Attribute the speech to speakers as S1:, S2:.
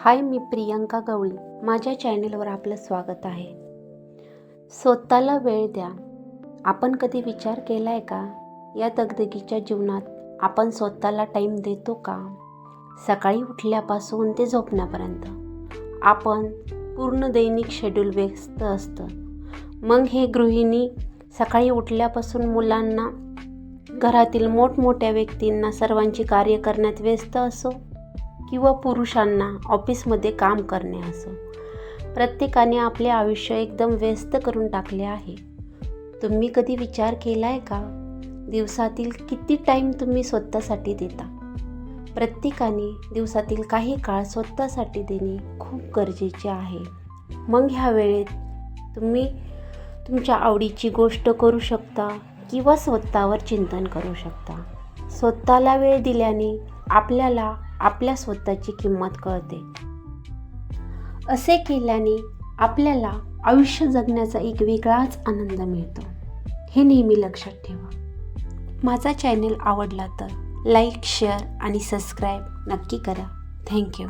S1: हाय, मी प्रियंका गवळी. माझ्या चॅनलवर आपलं स्वागत आहे. स्वतःला वेळ द्या. आपण कधी विचार केला आहे का? या दगदगीच्या जीवनात आपण स्वतःला टाईम देतो का? सकाळी उठल्यापासून ते झोपण्यापर्यंत आपण पूर्ण दैनिक शेड्यूल व्यस्त असतं. मग हे गृहिणी सकाळी उठल्यापासून मुलांना, घरातील मोठमोठ्या व्यक्तींना सर्वांची कार्य करण्यात व्यस्त असो किंवा पुरुषांना ऑफिसमध्ये काम करणे असो, प्रत्येकाने आपले आयुष्य एकदम व्यस्त करून टाकले आहे. तुम्ही कधी विचार केला आहे का? दिवसातील किती टाईम तुम्ही स्वतःसाठी देता? प्रत्येकाने दिवसातील काही काळ स्वतःसाठी देणे खूप गरजेचे आहे. मग ह्या वेळेत तुम्ही तुमच्या आवडीची गोष्ट करू शकता किंवा स्वतःवर चिंतन करू शकता. स्वतःला वेळ दिल्याने आपल्याला आपल्या स्वतःची किंमत कळते. असे केल्याने आपल्याला आयुष्य जगण्याचा एक वेगळाच आनंद मिळतो. हे नेहमी लक्षात ठेवा. माझा चॅनल आवडला तर लाईक, शेअर आणि सबस्क्राईब नक्की करा. थँक्यू.